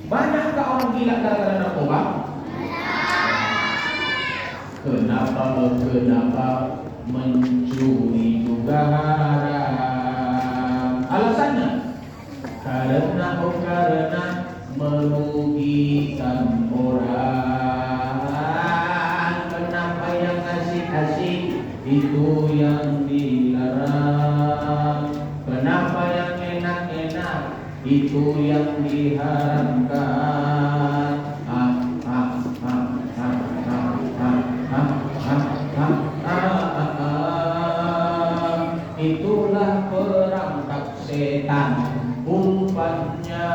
Banyakkah orang gila gara-gara narkoba? Kenapa mencuri juga haram? Alasannya karena merugikan orang. Kenapa yang asik-asik itu yang dilarang? Kenapa yang enak-enak itu yang diharamkan? Itulah perangkap setan. Umpannya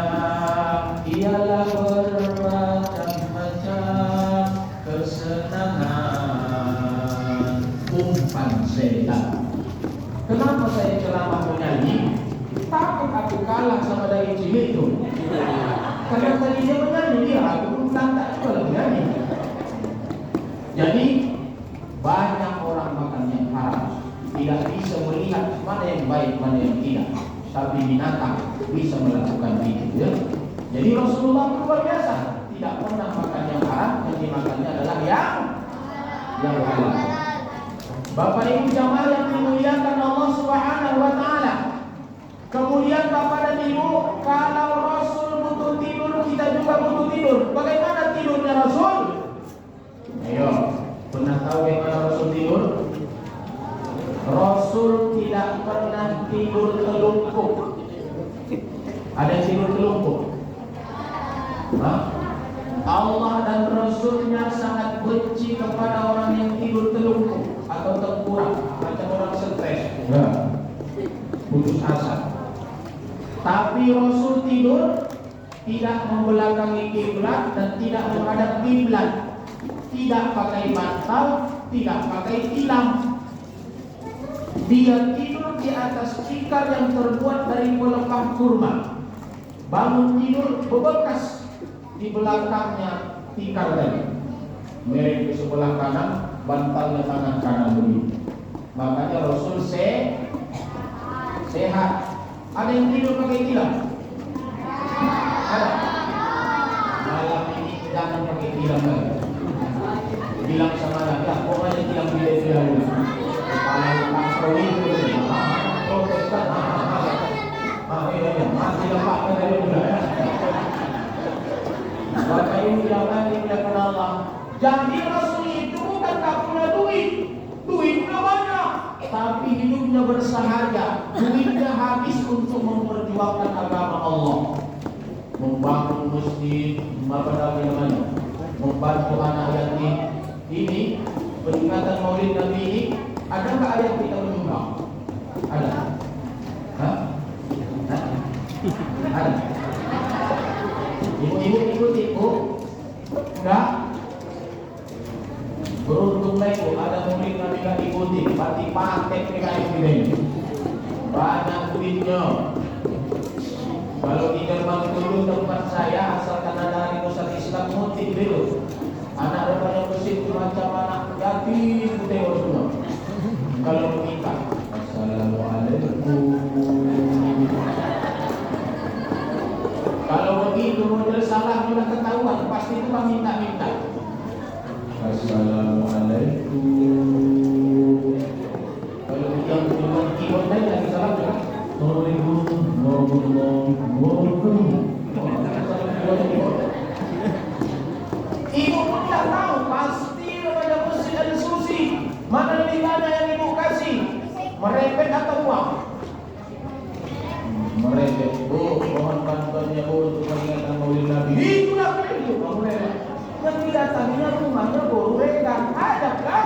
ialah bermacam-macam kesenangan. Umpan setan. Kenapa saya ceramah menyanyi? Takut aku kalah sama dari cilik itu. Karena tadi dia menyanyi, dia aku pun tak juga lagi nyanyi. Jadi banyak orang makan yang haram, tidak bisa melihat mana yang baik, mana yang tidak. Tapi binatang bisa melakukan itu, ya. Jadi Rasulullah luar biasa, tidak pernah makan yang haram, yang dimakannya adalah yang halal. Bapak Ibu jamaah yang dimuliakan Allah Subhanahu wa taala. Kemudian Bapak dan Ibu, kalau Rasul butuh tidur, kita juga butuh tidur. Bagaimana tidurnya Rasul? Ayo, pernah tahu bagaimana Rasul tidur? Rasul tidak pernah tidur telungkup. Ada yang tidur telungkup? Allah dan Rasulnya sangat benci kepada orang yang tidur telungkup atau tengkurap, macam orang stres, putus asa. Tapi Rasul tidur tidak membelakangi kiblat dan tidak menghadap kiblat, tidak pakai bantal, tidak pakai tilam. Dia tidur di atas tikar yang terbuat dari pelepah kurma. Bangun tidur bebekas di belakangnya tikar tadi. Miring ke sebelah kanan, bantalnya tangan kanan begini. Makanya Rasul sehat. Ada yang tidur pakai tilam? Ada? Malam ini jangan pakai tilam lagi. Bilang sama anak, pokoknya tilam bila dulu. Kalau Katolik itu, Protestan, masih lepak dari muda. Bapak Ibu jangan dimuliakan Allah. Jadi Rasul itu bukan tak punya duit, duitnya banyak, tapi hidupnya bersahaja. Duitnya habis untuk memperjuangkan agama Allah, membangun masjid, membantu anak yatim. Ini peringatan Maulid Nabi ini. Adakah ada yang kita menyumbang? Ada? Ada? Ibu-ibu ikut ibu? Enggak? Beruntung lagi ada Maulid Nabi yang ikuti. Berarti pakai PKI ini. Banyak duitnya. Kalau di Jerman dulu tempat saya, asalkan ada hari Pusat Islam motif dulu. Anak remaja muslim macam anak yatim tengok semua. Kalau meminta, Assalamualaikum. Kalau begitu model salah sudah ketahuan, pasti itu minta-minta. Assalamualaikum. Kalau yang dengan keyboard lagi salah juga. Ibu pun tidak tahu, pasti remaja muslim ada diskusi. Mana lebih banyak yang ibu kasih? Merepet atau uang? Merepet. Bu, mohon bantuannya Bu untuk mengingatkan Maulid Nabi. Itulah itu kamu merepet. Yang didatanginya rumahnya baru rekan. Ada kan?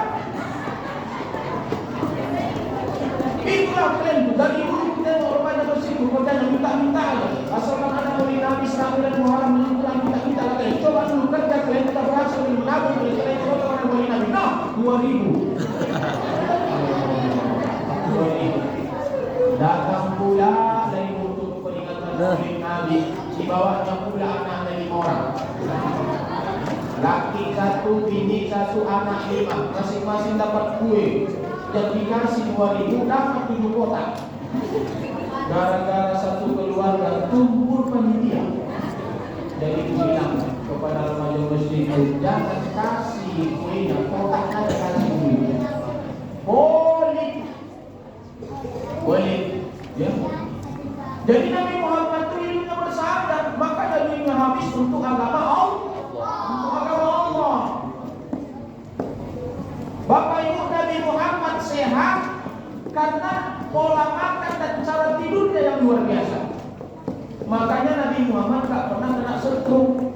Itulah kalian. Dari dulu kita remaja muslim bukan minta-minta aja. Asalkan ada Maulid Nabi selama dan Muharram menunjukkan minta-minta lagi. Coba dulu kerja kalian kita berhasil menabung dari kalian coba kepada Maulid Nabi. Nah, 2000. Datang pula dari untuk peringatan Maulid Nabi, dibawanya pula anak 5 orang. Laki 1, bini 1, anak 5. Masing-masing dapat kue. Yang dikasih 2000 dapat 7 kotak. Gara-gara satu keluarga tumpul panitia. Jadi bilang kepada remaja masjid itu, jangan kasih kuenya, kotaknya ada kasih kuenya. Boleh, ya. Jadi Nabi Muhammad itu ilmunya bersyahadat, maka ilmunya habis untuk agama Allah. Untuk agama Allah. Bapak Ibu, Nabi Muhammad sehat karena pola makan dan cara tidurnya yang luar biasa. Makanya Nabi Muhammad tak pernah kena stroke.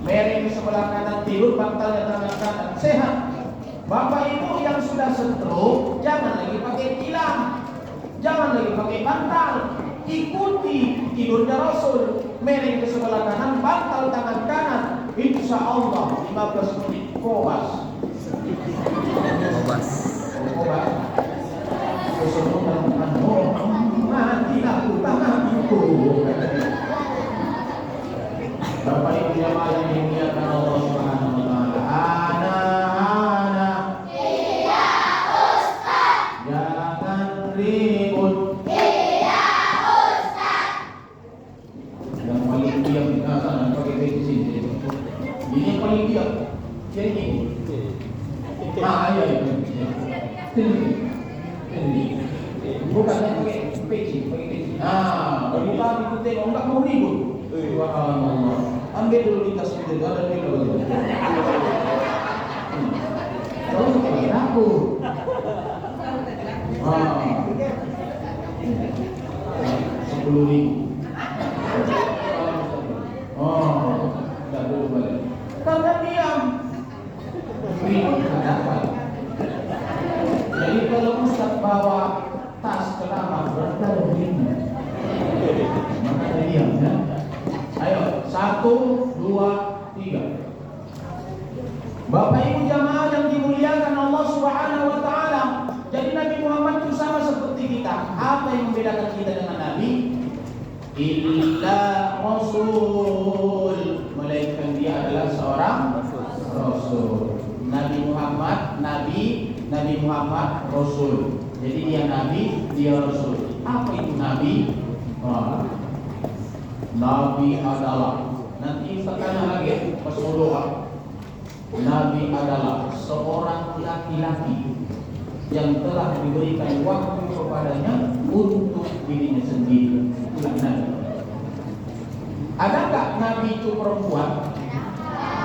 Miring sebelah kanan tidur, bantalnya tangan kanan, sehat. Bapak Ibu yang sudah stroke, jangan lagi pakai tilam, jangan lagi pakai bantal. Ikuti tidurnya Rasul. Miring ke sebelah kanan, bantal tangan kanan. Insya Allah 15 menit kobas. Mati aku tanganku. Bapak Ibu jamaah yang dimuliakan Allah Subhanahu wa taala. Ana. Iya, Ustaz. Jangan ribut. Iya, Ustaz. Yang paling diam di sana pakai baju sini. Ini yang paling diam. Jadi iya. Bukannya pakai peci. Bagi tadi itu tengok enggak mau ribut. Subhanallah. Ambil dulu di tas itu, ada dulu. Terus pakai aku. 10.000. Enggak dulu balik. Karena diam. Ribut dapat. Jadi kalau Ustaz bawa tas celana berada begini, maka diam ya. Ayo, 1, 2, 3. Bapak Ibu jamaah yang dimuliakan Allah Subhanahu wa taala. Jadi Nabi Muhammad itu sama seperti kita. Apa yang membedakan kita dengan Nabi? Illa Rasul. Melainkan dia adalah seorang Rasul. Nabi Muhammad Nabi, Nabi Muhammad Rasul. Jadi dia Nabi, dia Rasul. Apa itu Nabi? Nabi adalah, nanti kita tanya lagi pas mau doa. Nabi adalah seorang laki-laki yang telah diberikan waktu kepadanya untuk dirinya sendiri. Itulah Nabi. Ada nggak Nabi itu perempuan?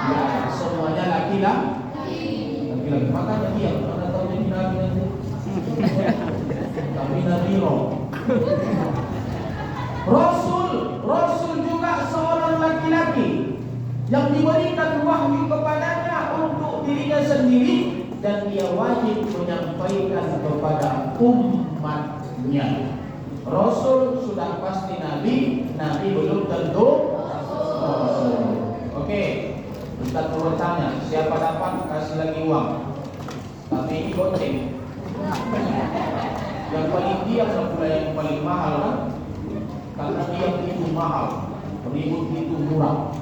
Ya, semuanya laki-laki. Makanya dia pernah tahu jadi Nabi nanti. Tapi Nabi Rasul juga seorang laki-laki yang diberikan wahyu kepadanya untuk dirinya sendiri dan dia wajib menyampaikan kepada umatnya. Rasul sudah pasti Nabi belum tentu Rasul. Oke, Ustaz mau tanya, siapa dapat kasih lagi uang? Tapi ini goceng. Yang paling diam pula yang paling mahal kan? Karena diam itu mahal, ribut itu murah.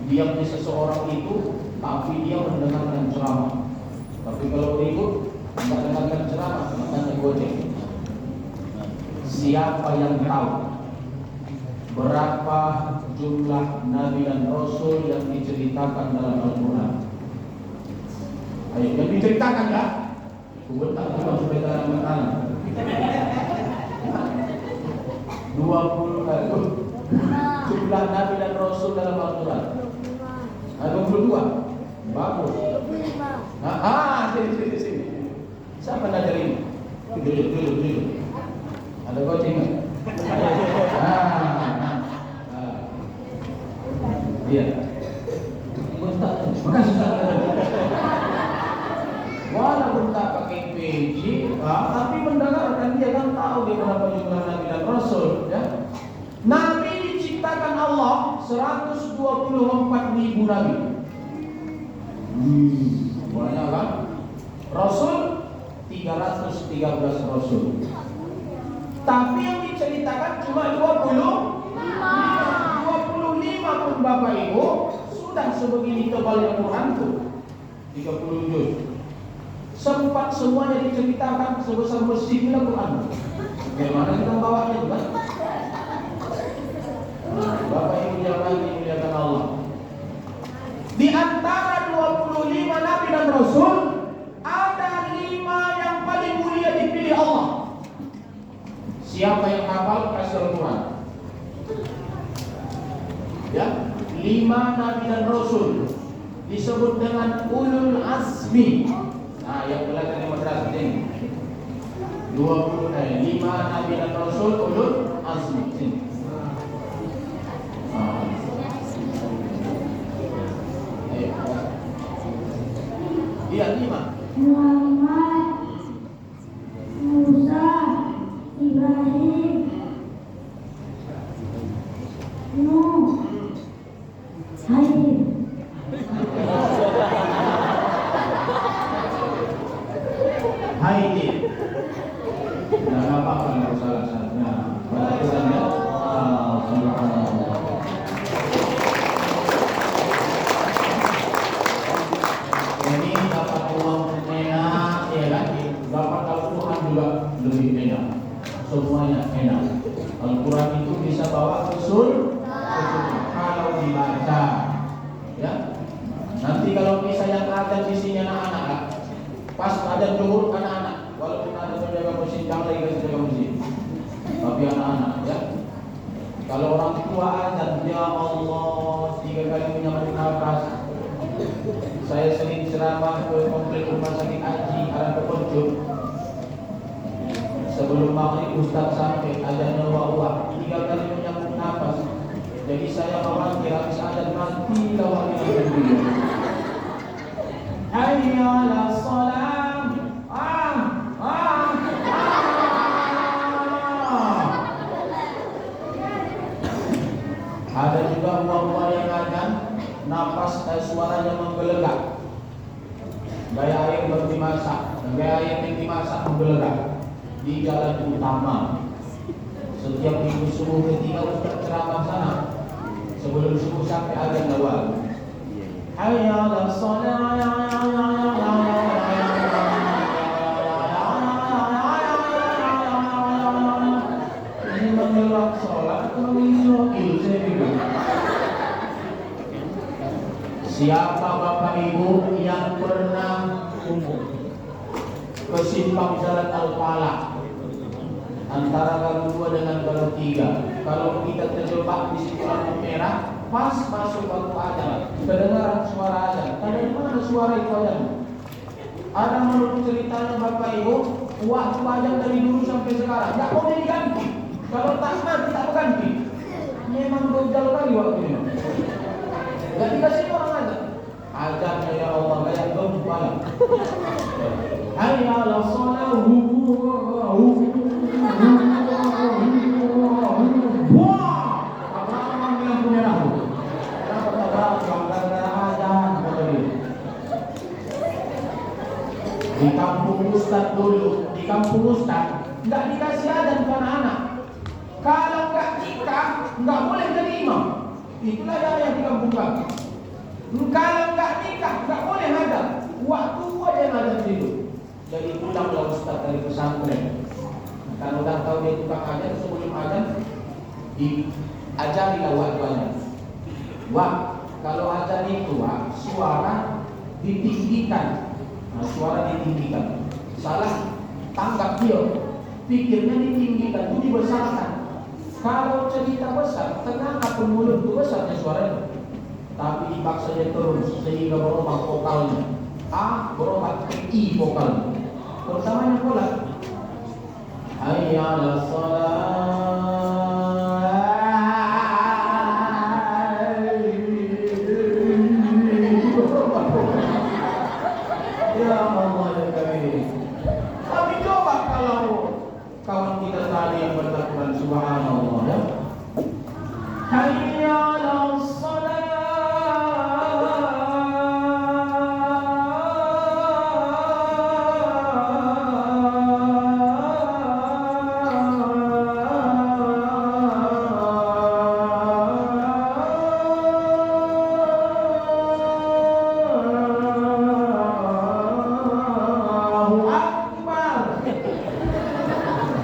Diamnya seseorang itu, tapi dia mendengarkan ceramah. Tapi kalau ribut, tidak dengarkan ceramah, makanya goceng. Siapa yang tahu berapa jumlah Nabi dan Rasul yang diceritakan dalam Al-Quran? Ayo, yang diceritakan ya? Tak cuma supaya tangan-tangan 20 jumlah Nabi dan Rasul dalam Al-Quran. 22. Bagus. Sini. Siapa nak jadi? Duduk. Ada goceng enggak? Iya. Makasih Ustaz. Walaupun tak pakai peci, tapi mendengarkan dia kan tahu dia berapa jumlah Nabi dan Rasul, ya. Nabi diciptakan Allah 124.000 Nabi. Banyak kan? Rasul 313 Rasul. Tapi yang diceritakan cuma 25 pun Bapak Ibu sudah sebegini tebalnya Quran tuh 30 juz. Sempat semuanya diceritakan sebesar masjid Al-Quran. Bagaimana kita membawanya juga? Bapak Ibu 5 nabi dan rasul disebut dengan ulul azmi. Nah, yang belajar di madrasah ini 5 nabi dan rasul ulul azmi. Sini. Iya, 5. Muhammad, Musa, Ibrahim, Nuh, Haidir. Haidir. Nah, apa-apa kalau salah satunya. Bacanya subhanallah. Ini dapat uang enak, ya kan? Dapat Al-Quran juga lebih enak. Semuanya enak. Al-Quran itu bisa bawa ke surga kalau dibaca. Ya. Nanti kalau kisah yang ada di sini anak-anak, pas ada zuhur anak-anak, walaupun ada penjaga masjid, jangan lagi kasih jaga masjid. Tapi anak-anak, ya. Kalau orang tua azan, ya Allah, 3 kali menyambut nafas. Saya sering ceramah ke komplek rumah sakit Haji Arab Kepercuk. Sebelum maghrib Ustaz sampai azannya wa 3 kali menyambut nafas. Jadi saya khawatir habis azan mati lawan ini. Hayya 'alas shalah. Ada juga uang-uang yang azan nafas suaranya menggelegak. Gaya air baru dimasak, gaya air yang dimasak menggelegak di jalan utama. Setiap minggu subuh ketika Ustaz ceramah sana, sebelum subuh sampai azan awal. Hayya 'alas shalah. Ini mengelak sholat atau menginsokil saya bingung. Siapa Bapak Ibu yang pernah ke simpang jalan Al-Falah antara Galuh 2 dengan Galuh 3? Kalau kita terjebak di situ lampu merah, pas masuk waktu azan, kedengaran suara azan. Dari mana suara itu azan? Ada menurut ceritanya Bapak Ibu, waktu azan dari dulu sampai sekarang tidak boleh diganti. Kalau tak mati tak berganti. Memang gojal kali waktu ini. Gak dikasih orang azan. Azannya ya Allah kayak gempala. Hayya 'alas shalah. Wah, apa bilang punya aku? Kenapa tak berangkat gara-gara azan? Di kampung Ustaz dulu, di kampung Ustaz nggak dikasih azan ke anak-anak. Kalau nggak nikah, nggak boleh jadi imam. Itulah yang di kampung kami. Kalau nggak nikah, nggak boleh ada. Waktu aja yang ada situ. Jadi pulanglah Ustaz dari pesantren. Kalau udah tahu dia tukang azan, sebelum azan diajarilah waktu azan. Wah, kalau azan itu suara ditinggikan. Nah, suara ditinggikan. Salah tanggap dia. Pikirnya ditinggikan, itu dibesarkan. Kalau cerita besar, kenapa mulut itu besarnya suaranya? Tapi dipaksa dia turun sehingga berubah vokalnya. A berubah ke I vokalnya. Pertamanya pola. Hayya 'alas shalah. Ya Allah ya Karim. Tapi coba kalau kawan kita tadi yang bertakwan subhanallah ya. Hayya 'alas shalah.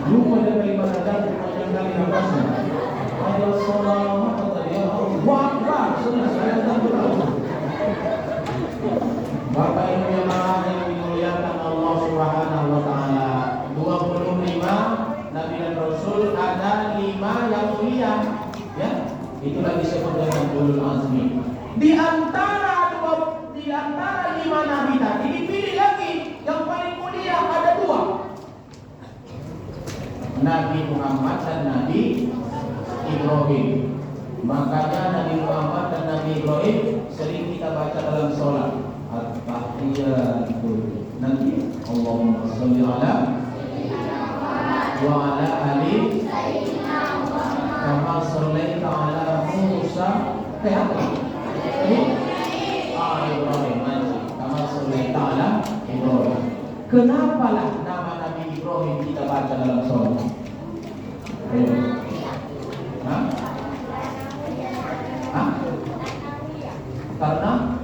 Lupa dia kalimat azan, yang kali nafasnya. Hayya 'alas shalah. Bapak Ibu jemaah yang dimuliakan Allah Subhanahu wa taala, 25 nabi dan rasul, ada 5 yang mulia, ya. Itulah disebut dengan ulul azmi. Di antara 5 nabi tadi dipilih lagi yang paling mulia ada 2. Nabi Muhammad dan Nabi Ibrahim. Makanya Nabi Muhammad dan Nabi Ibrahim sering kita baca dalam sholat. At-tahiyatu. Nanti Allahumma sholli ala wa ala ali kama shallaita ala Musa Ibrahim kama shallaita ala Ibrahim. Kenapa lah nama Nabi Ibrahim kita baca dalam sholat? Karena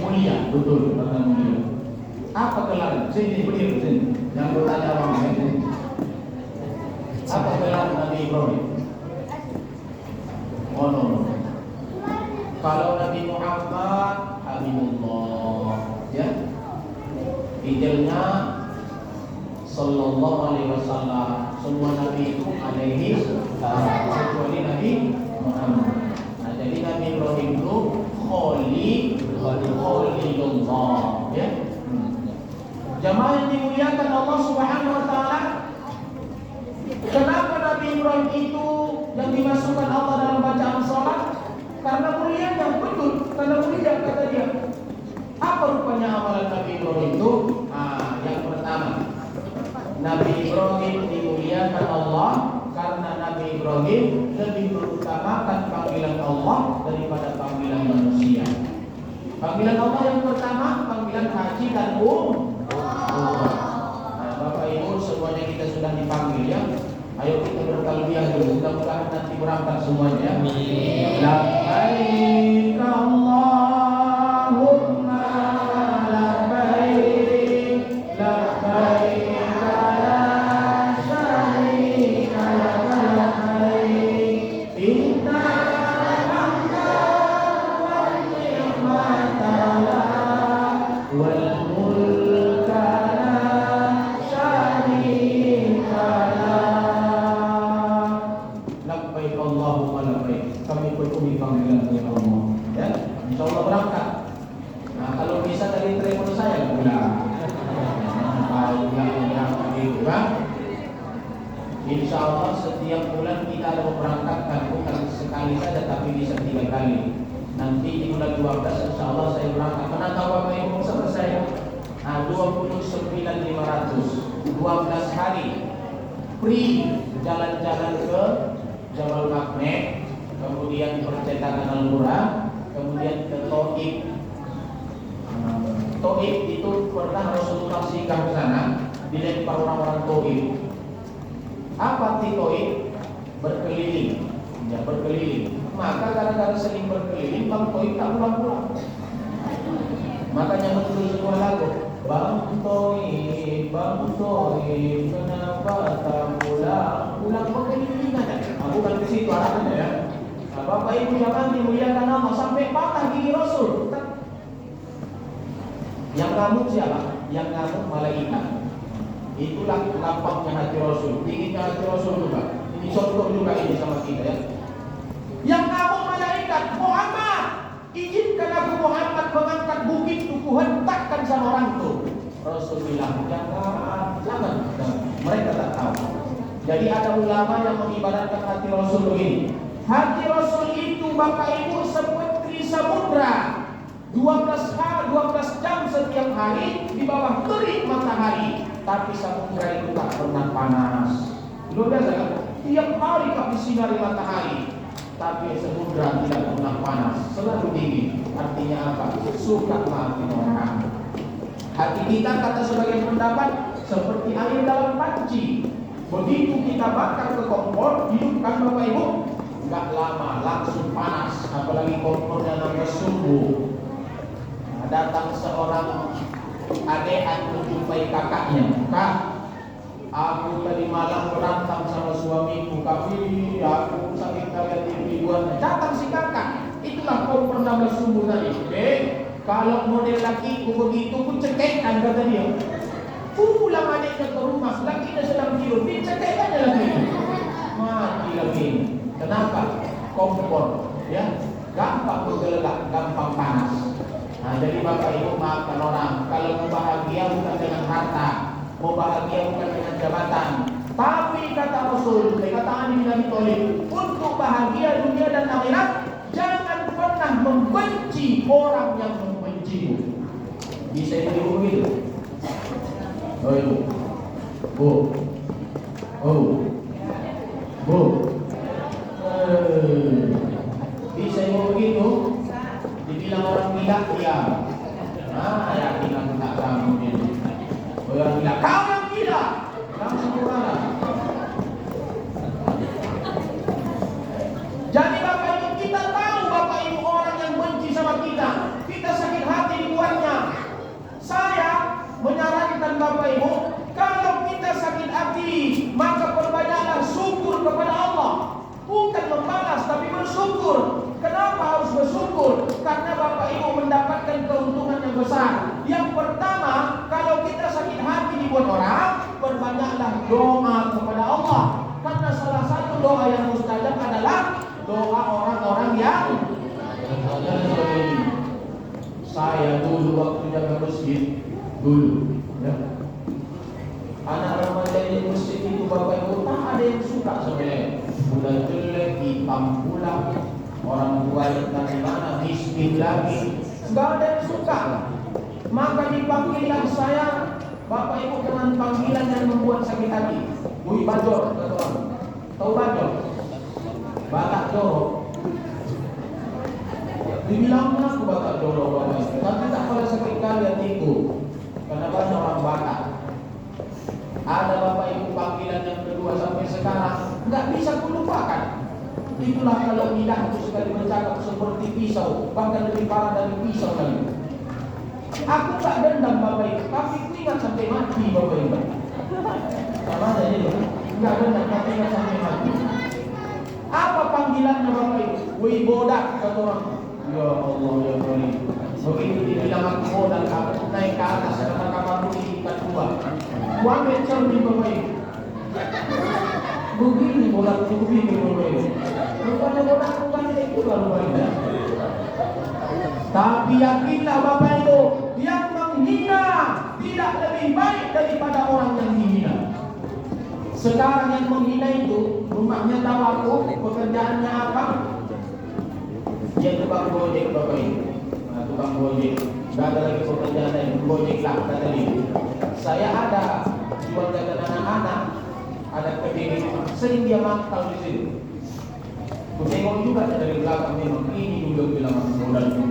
mulia, betul, karena mulia. Apa gelar? Sini berdiri, sini. Yang bertanya orang ini. Apa gelar Nabi Ibrahim? Oh no. Kalau Nabi Muhammad, Habibullah, ya. Titelnya Sallallahu Alaihi Wasallam. Semua Nabi itu alaihi kecuali Nabi Muhammad. Nah, jadi Nabi Ibrahim itu Khalilullah, ya. Jamaah yang dimuliakan Allah Subhanahu Wa Taala. Kenapa Nabi Ibrahim itu yang dimasukkan Allah dalam bacaan salat? Karena mulianya, betul. Karena mulia kata dia. Apa rupanya amalan Nabi Ibrahim itu? Yang pertama, Nabi Ibrahim dimuliakan Allah karena Nabi Ibrahim lebih mengutamakan panggilan Allah daripada panggilan manusia. Panggilan Allah yang pertama, panggilan haji dan Bapak Ibu semuanya kita sudah dipanggil, ya. Ayo kita bertalbiyah dulu. Mudah-mudahan nanti berangkat semuanya. Labbaik Allahumma labbaik, labbaik la syarika laka labbaik, innal hamda wan ni'mata lak wal mulka la syarika lak. Labbaik Allahumma labbaik. Kami penuhi panggilan dari Allah, ya. Insyaallah berangkat. Nah, kalau bisa dari telepon saya pulang. Kalau berangkat itu kan, insyaallah setiap bulan kita ada memberangkatkan, bukan sekali saja tapi bisa 3 kali. Nanti di bulan 12 insyaallah saya berangkat. Pernah tahu Bapak Ibu sama saya? 29.500 12 hari free jalan-jalan ke Jabal Makmeh, kemudian percetakan Al-Quran, kemudian ke Taif. Taif itu pernah Rasulullah singgah ke sana, dilempar orang-orang Taif. Apa arti Taif? Berkeliling, ya, berkeliling. Maka gara-gara sering berkeliling, Bang Taif tak pulang-pulang. Makanya betul sebuah lagu, Bang Taif, kenapa tak pulang? Pulang berkeliling aja. Bukan ke situ arahnya, ya. Nah, Bapak Ibu jangan dimuliakan Allah sampai patah gigi Rasul. Yang ngamuk siapa? Yang ngamuk malaikat. Itulah lapangnya hati Rasul, dinginnya hati Rasul juga. Ini contoh juga ini sama kita, ya. Yang ngamuk malaikat, Muhammad, izinkan aku Muhammad mengangkat bukit itu hentakkan sama orang itu. Rasul bilang, jangan. Mereka tak tahu. Jadi ada ulama yang mengibaratkan hati Rasul begini. Hati Rasul itu Bapak Ibu seperti samudra. 12 jam setiap hari di bawah terik matahari, tapi samudra itu tak pernah panas. Luar biasa kan? Tiap hari tak disinari matahari, tapi samudra tidak pernah panas, selalu dingin. Artinya apa? Suka maafin orang. Hati kita, kata sebagian pendapat, seperti air dalam panci. Begitu kita bakar ke kompor, hidupkan Bapak Ibu, nggak lama langsung panas. Apalagi kompornya namanya sumbu. Nah, datang seorang adean menjumpai kakaknya. Kak, aku tadi malam berantem sama suamiku, tapi aku sakit kaya TV-an. Datang si kakak, itulah kompor 16 sumbu tadi. Kalau model lakiku begitu pun cekekan, kata dia. Pulang adiknya ke rumah, lakinya sedang tidur, dicetek aja lagi. Mati lagi. Kenapa? kompor, ya, gampang bergelegak, gampang panas. Nah, jadi Bapak Ibu maafkan orang, kalau mau bahagia bukan dengan harta, mau bahagia bukan dengan jabatan. Tapi kata Rasul, kata Ali bin Abi Thalib, untuk bahagia dunia dan akhirat, jangan pernah membenci orang yang membencimu. Bisa ibu begitu? Oh ibu, bu, oh, bu, bisa ibu begitu? Dibilang orang gila, ya. Ah, yakin aku tak kamu ini. Orang gila, kau yang gila. Langsung keluar. Jadi Bapak Ibu, kita tahu Bapak Ibu orang yang benci sama kita, kita sakit hati dibuatnya. Saya menyarankan Bapak Ibu, kalau kita sakit hati, maka perbanyaklah syukur kepada Allah. Bukan membalas, tapi bersyukur. Kenapa harus bersyukur? Karena Bapak Ibu mendapatkan keuntungan yang besar. Yang pertama, kalau kita sakit hati dibuat orang, perbanyaklah doa kepada Allah. Karena salah satu doa yang mustajab adalah doa orang-orang yang saya dulu waktu jaga masjid dulu, ya. Anak remaja di masjid itu Bapak Ibu tak ada yang suka sebenarnya. Udah jelek, hitam pula, orang tua dari mana, miskin lagi, nggak ada yang suka. Maka dipanggilkan saya, Bapak Ibu, dengan panggilan yang membuat sakit hati. Wih Bajor, kata orang. Tahu Bajor? Batak jorok. Dibilangnya aku batak jorok Bapak Ibu, tapi tak pernah sakit kali hatiku, karena banyak orang Batak. Ada Bapak Ibu panggilan yang kedua sampai sekarang nggak bisa kulupakan. Itulah kalau lidah itu sekali bercakap seperti pisau, bahkan lebih parah dari pisau lagi. Aku tak dendam Bapak Ibu, tapi ku ingat sampai mati Bapak Ibu. Sama aja itu, nggak dendam tapi ingat sampai mati. Apa panggilannya Bapak Ibu? Wih bodak, kata orang. Ya Allah ya Allah. Begitu dibilang aku bodak, aku naik ke atas karena kamar bunyi ikat dua. Ku ambil cermin Bapak Ibu. Begini bodak, begini Bapak Ibu. Rupanya bodak bukan itu lalu banyak. Tapi yakinlah Bapak Ibu, yang menghina tidak lebih baik daripada orang yang dihina. Sekarang yang menghina itu, rumahnya tahu aku, pekerjaannya apa? Dia tukang gojek Bapak Ibu. Nah, tukang gojek. Gak ada lagi pekerjaan lain, gojek lah kata dia. Saya ada jual jajan anak-anak, ada kediri, sering dia mangkal di situ. Ku tengok juga dari belakang memang ini juga bilang modal itu.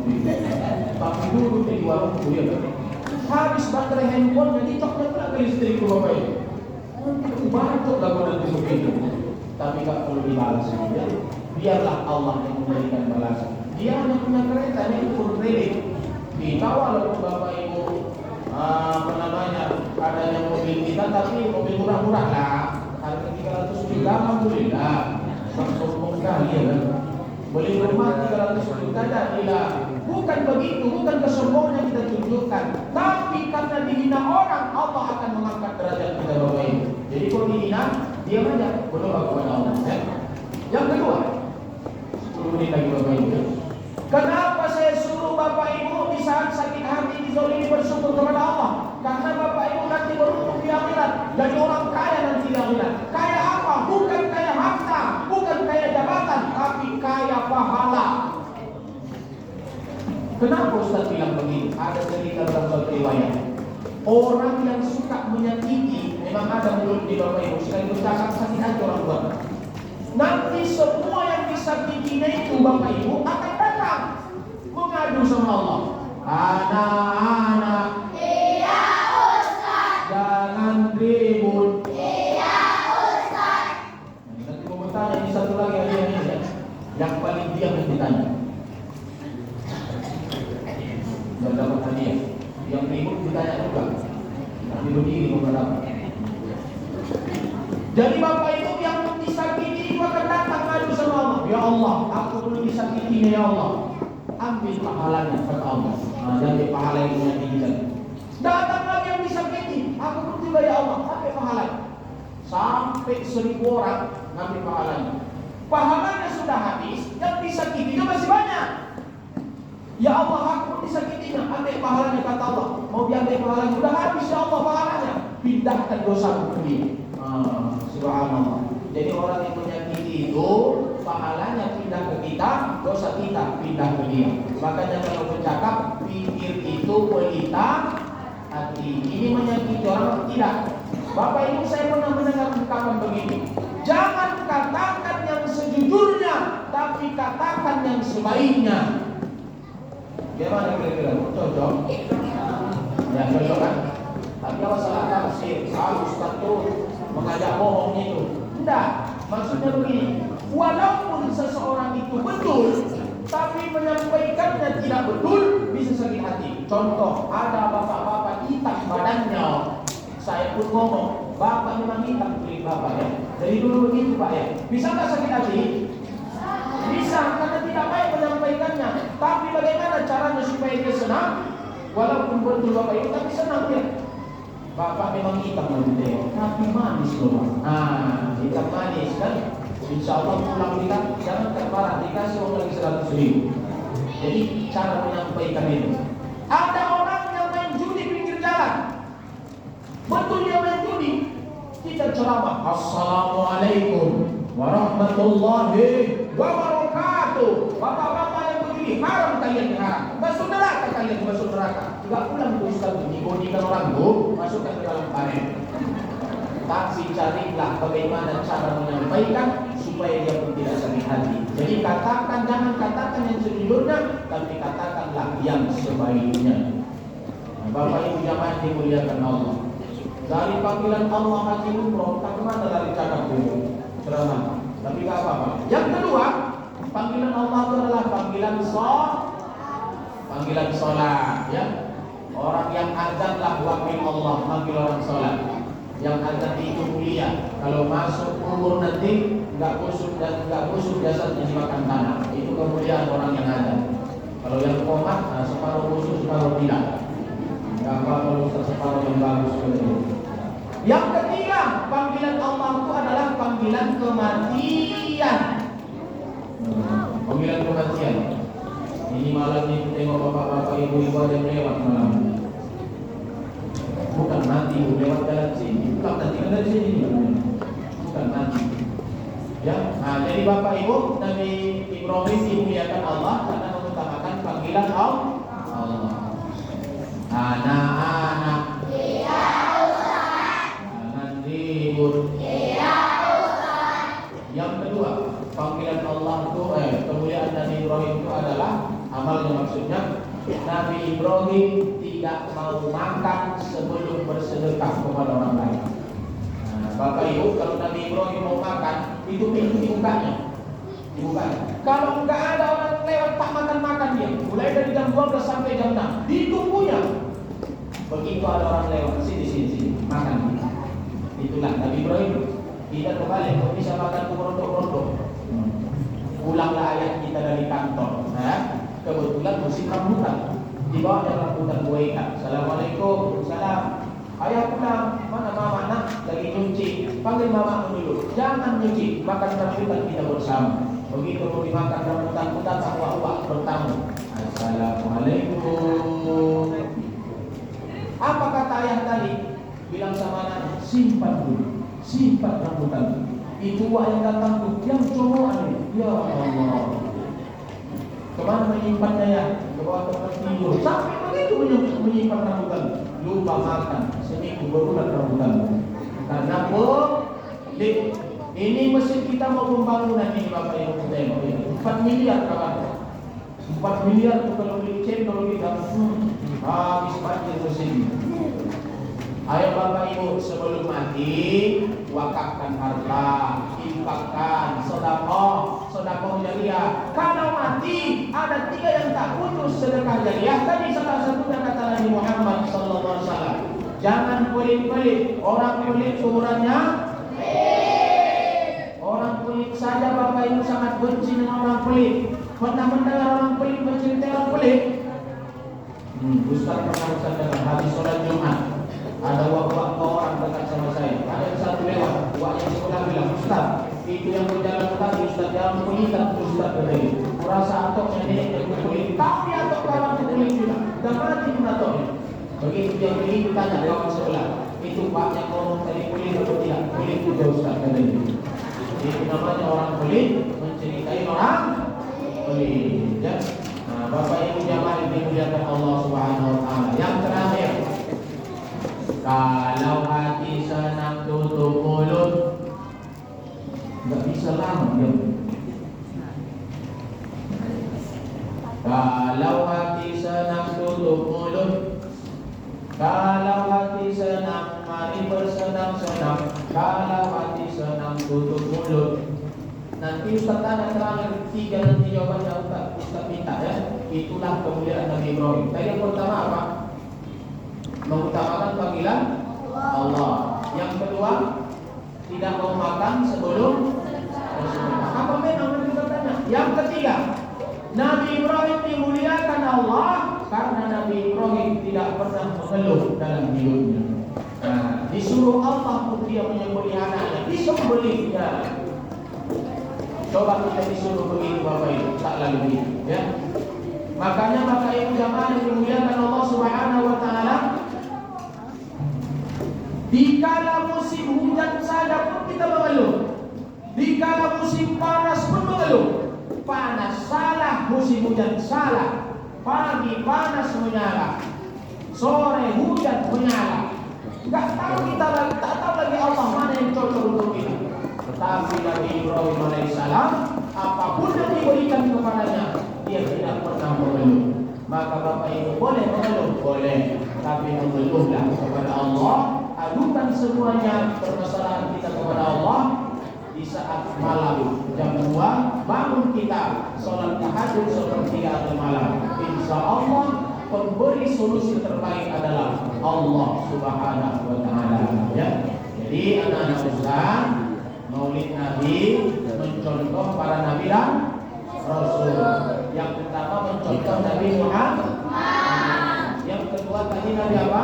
Tapi dulu di warung itu ya. Habis baterai handphone jadi coknya pula ke istriku Bapak Ibu. Batuk lah nanti begitu. Tapi tak perlu dibalas ya. Biarlah Allah yang memberikan balasan. Dia hanya punya kereta, ini full kredit. Kita walaupun Bapak Ibu adanya mobil kita, tapi mobil murah-murah lah. Harga 300 juta, alhamdulillah. Sombong sekali ya kan. Beli rumah 300 juta jadilah. Bukan begitu, bukan kesombongan yang kita tunjukkan. Tapi karena dihina orang, Allah akan mengangkat derajat kita Bapak Ibu. Jadi kalau dihina, diam aja, berdoa kepada Allah. Ya. Yang kedua, 10 menit lagi Bapak Ibu. Kenapa saya suruh Bapak Ibu di saat sakit hati dizolimi bersyukur kepada Allah? Karena Bapak Ibu nanti beruntung di akhirat, jadi orang kaya nanti di akhirat. Kaya apa? Bukan kaya harta, bukan kaya jabatan, tapi kaya pahala. Kenapa Ustaz bilang begini? Ada cerita dalam suatu riwayat. Orang yang suka menyakiti, memang ada mulut di Bapak Ibu, sekali bercakap sakit hati orang tua. Nanti semua yang disakitinya itu Bapak Ibu akan datang mengadu sama Allah. Anak-anak, Iya Ustaz. jangan ribut. Iya Ustaz. Nanti mau bertanya ini satu lagi ya. Yang paling diam yang ditanya. Jangan dapat hadiah. Yang ribut ditanya juga. Nanti berdiri mau berapa. Jadi Bapak Ibu yang disakiti itu akan datang ngadu sama Allah. Ya Allah, aku belum disakiti ya Allah. Ambil pahalanya kata Allah. Nah, jadi pahala yang punya tinggal. Datang lagi yang disakiti, aku pun juga ya Allah, ambil pahalanya. Sampai 1000 orang ngambil pahalanya. Pahalanya sudah habis, yang disakitinya masih banyak. Ya Allah, aku disakitinya, ambil pahalanya, kata Allah. Mau diambil pahalanya, sudah habis ya Allah pahalanya. Pindahkan dosaku ke dia. Subhanallah. Jadi orang yang menyakiti itu pahalanya pindah ke kita, dosa kita pindah ke dia. Makanya kalau bercakap, pikir itu pelita hati. Ini menyakiti orang tidak. Bapak Ibu, saya pernah mendengar ungkapan begini. Jangan katakan yang sejujurnya, tapi katakan yang sebaiknya. Gimana kira-kira? Cocok? Ya cocok kan? Tapi kalau salah tafsir, Ustaz itu mengajak bohong itu. Tidak, maksudnya begini. Walaupun seseorang itu betul, tapi menyampaikannya tidak betul, bisa sakit hati. Contoh, ada bapak-bapak hitam badannya. Saya pun ngomong, bapak memang hitam kulit bapak ya. Dari dulu begitu Pak ya. Bisa nggak sakit hati? Bisa, karena tidak baik menyampaikannya. Tapi bagaimana caranya supaya dia senang? Walaupun betul bapak itu, tapi senang dia. Bapak memang hitam nanti, tapi manis loh. Hitam manis kan? Insya Allah pulang kita jangan terparah, dikasih uang lagi 100.000. Jadi cara menyampaikan itu. Ada orang yang main judi pinggir jalan. Betul dia main judi. Kita ceramah, Assalamualaikum warahmatullahi wabarakatuh. Bapak-bapak yang begini, haram kalian haram. Masuk neraka kalian, masuk neraka. Tidak pulang ke Ustaz digonikan orang itu, masukkan ke dalam panen. Tapi carilah bagaimana cara menyampaikan supaya dia pun tidak sakit hati. Jadi katakan, jangan katakan yang sejujurnya, tapi katakanlah yang sebaiknya. Bapak Ibu jamaah dimuliakan Allah. Dari panggilan Allah haji umroh, tak kemana lari cakap dulu, ceramah. Tapi tak apa-apa. Yang kedua, panggilan Allah itu adalah panggilan sholat, ya. Orang yang azanlah wakil Allah, panggil orang sholat. Yang azan itu mulia. Kalau masuk kubur nanti nggak busuk jasadnya dimakan tanah. Itu kemuliaan orang yang azan. Kalau yang komat, separuh busuk, separuh tidak. Nggak apa-apa separuh yang bagus. Yang ketiga, panggilan Allah itu adalah panggilan kematian. Panggilan kematian. Ini malam ini tengok bapak-bapak ibu-ibu ada yang lewat malam. Bukan mati, lewat jalan sini. Bukan nanti dari sini. Bukan mati. Ya, jadi bapak ibu Nabi Ibrahim dimuliakan Allah karena mengutamakan panggilan Allah. Anak-anak. Iya Ustaz. Jangan ribut. Iya Ustaz. Yang kedua, panggilan Allah itu, kemuliaan Nabi Ibrahim itu adalah amalnya, maksudnya Nabi Ibrahim tidak mau makan sebelum bersedekah kepada orang lain. Bapak Ibu, kalau Nabi Ibrahim mau makan, itu pintu dibukanya. Kalau nggak ada orang lewat, tak makan dia. Mulai dari jam 12 sampai jam 6, ditunggunya. Begitu ada orang lewat, sini, makan. Itulah Nabi Ibrahim. Tidak kembali, kok bisa makan rontok-rontok. Pulanglah ayah kita dari kantor. Kebetulan musim rambutan. Di bawahnya rambutan buaya. Assalamualaikum, salam. Ayah pulang, mana mama nak? Lagi nyuci. Panggil mama dulu. Jangan nyuci, makan rambutan kita bersama. Begitu mau dimakan rambutan, kita tak bertamu. Assalamualaikum. Apa kata ayah tadi? Bilang sama anak, simpan dulu, simpan rambutan. Itu yang datang tuh, yang cowok ini. Ya Allah. Kemana menyimpannya ya? Ke bawah tempat tidur. Sampai begitu menyimpan rambutan. Lupa makan, seminggu berulang rambutan. Karena pelit. Ini mesin kita mau pembangunan ini Bapak Ibu tengok ini. 4 miliar kawan. 4 miliar itu kalau beli cendol kita habis banjir mesin. Ayo Bapak Ibu sebelum mati wakafkan harta, infakkan, sedekah jariah. Kalau mati ada 3 yang tak putus sedekah jariah. Tadi salah satunya kata Nabi Muhammad SAW. Jangan pelit-pelit. Orang pelit ukurannya. Orang pelit saja Bapak Ibu sangat benci dengan orang pelit. Pernah mendengar orang pelit menceritakan orang pelit? Ustaz pernah dengan habis sholat Jumat. Ada wak-wak orang dekat sama saya. Ada yang satu lewat, wak yang sebelah bilang, Ustaz, itu yang berjalan tadi Ustaz yang kulit dan Ustaz berdiri. Rasa atoknya nenek yang kulit, tapi atok kawan kulit juga. Dan mati pun atoknya. Begitu dia kulit tanya kawan sebelah. Itu Pak yang ngomong tadi kulit atau tidak? Kulit juga Ustaz berdiri. Itu namanya orang kulit menceritai orang kulit. Ya. Nah, Bapak Ibu jamaah yang dimuliakan Allah Subhanahu Wa Taala. Yang terakhir, kalau hati senang tutup mulut, nggak bisa lama ya. Kalau hati senang tutup mulut, kalau hati senang mari bersenang-senang. Kalau hati senang tutup mulut. Nanti Ustaz tanya terakhir 3 nanti jawabannya Ustaz minta ya. Itulah kemuliaan Nabi Ibrahim. Tadi yang pertama apa? Mengutamakan panggilan Allah. Yang kedua, tidak mau makan sebelum apa memang Nabi bertanya. Yang ketiga, Nabi Ibrahim dimuliakan Allah karena Nabi Ibrahim tidak pernah mengeluh dalam hidupnya. Nah, disuruh Allah untuk dia menyembelih anaknya, disembelihnya. Coba kita disuruh begitu Bapak Ibu, tak lalu begitu ya. Makanya Bapak Ibu jamaah yang dimuliakan Allah Subhanahu Wa Taala, dikala musim hujan saja pun kita mengeluh, dikala musim panas pun mengeluh. Panas salah, musim hujan salah. Pagi panas menyala, sore hujan menyala. Enggak tahu kita lagi, tak tahu lagi Allah mana yang cocok untuk kita. Tetapi Nabi Ibrahim alaihissalam, apapun yang diberikan kepadanya, dia tidak pernah mengeluh. Maka Bapak Ibu boleh mengeluh, boleh, tapi mengeluhlah kepada Allah. Adukan semuanya permasalahan kita kepada Allah. Di saat malam jam 2 bangun kita sholat tahajud sepertiga malam. Insya Allah pemberi solusi terbaik adalah Allah Subhanahu Wa Taala. Ya. Jadi anak-anak Islam, Maulid Nabi mencontoh para nabi dan Rasul. Yang pertama mencontoh Nabi Muhammad. Yang kedua tadi Nabi apa?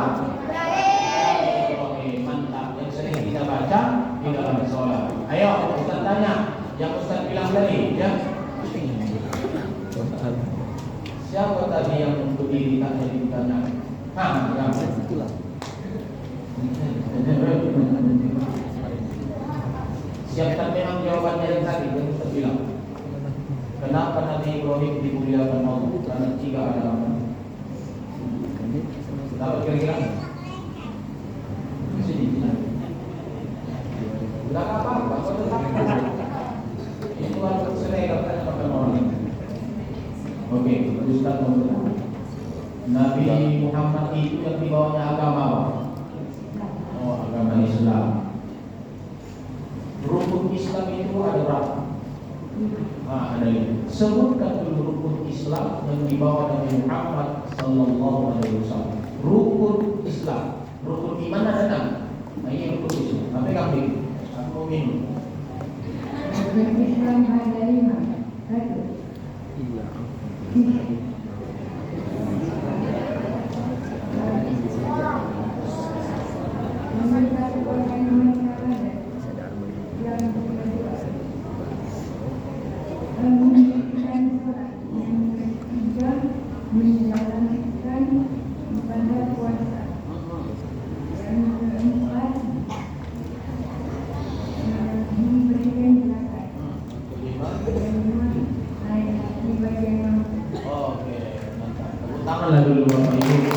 Mantap. Yang sering kita baca di dalam sholat. Ayo Ustaz tanya, yang Ustaz bilang tadi ya. Siapa tadi yang berdiri tanya ditanya? Yang itulah. Siapkan memang jawabannya yang tadi yang Ustaz bilang. Kenapa Nabi Ibrahim dimuliakan Allah? Karena 3 agama. Tahu kira-kira? Sini. Tidak apa-apa, tetap. Itu harus selera pakai orang. Oke, Ustaz menurut Nabi Muhammad itu yang dibawanya agama apa? Oh, agama Islam. Rukun Islam itu ada berapa? Ada 5. Sebutkan dulu rukun Islam yang dibawa Nabi Muhammad Sallallahu Alaihi Wasallam. Rukun Islam, rukun iman ada 6. Nah ini rukun Islam. Tapi kami, aku mau minum. Rukun Islam ada 5. 1. Menjalankan ibadah puasa. Yang keempat, memberikan zakat. Yang kelima, naik haji bagi yang mampu. Oke, mantap. Tepuk tanganlah dulu Bapak Ibu.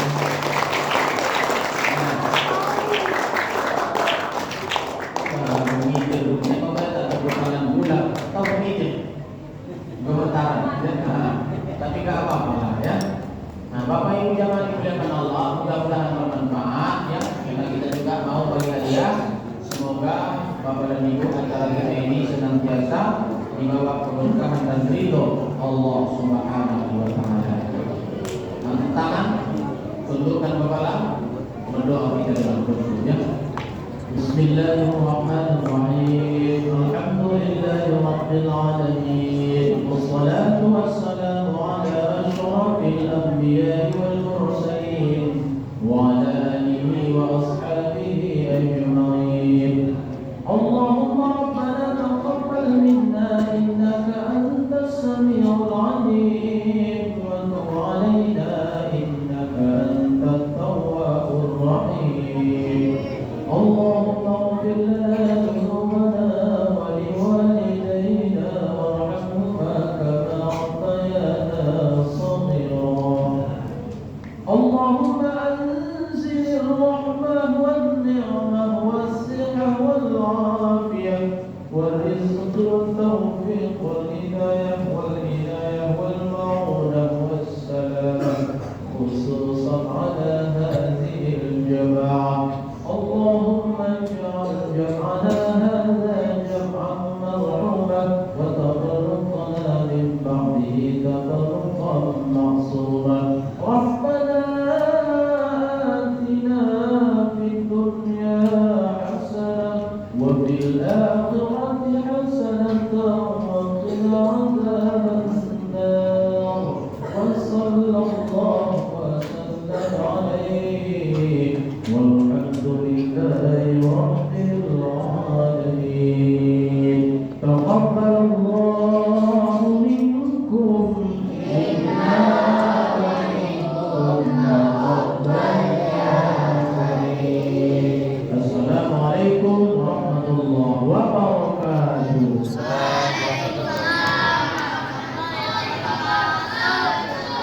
Mengitir, saya membaca tepuk tangan bulan. Tahu mengitir? Gemetaran. Tapi nggak apa-apa ya. Nah, Bapak Ibu jamaah dimuliakan Allah, mudah-mudahan bermanfaat ya. Karena kita juga mau bagi hadiah. Semoga Bapak dan Ibu acara kita ini senantiasa dibawa keberkahan dan ridho Allah Subhanahu Wa Taala. Angkat tangan, tundukkan kepala, berdoa kita dalam berdoa. Bismillahirrahmanirrahim. Alhamdulillahirabbil alamin. Wassalatu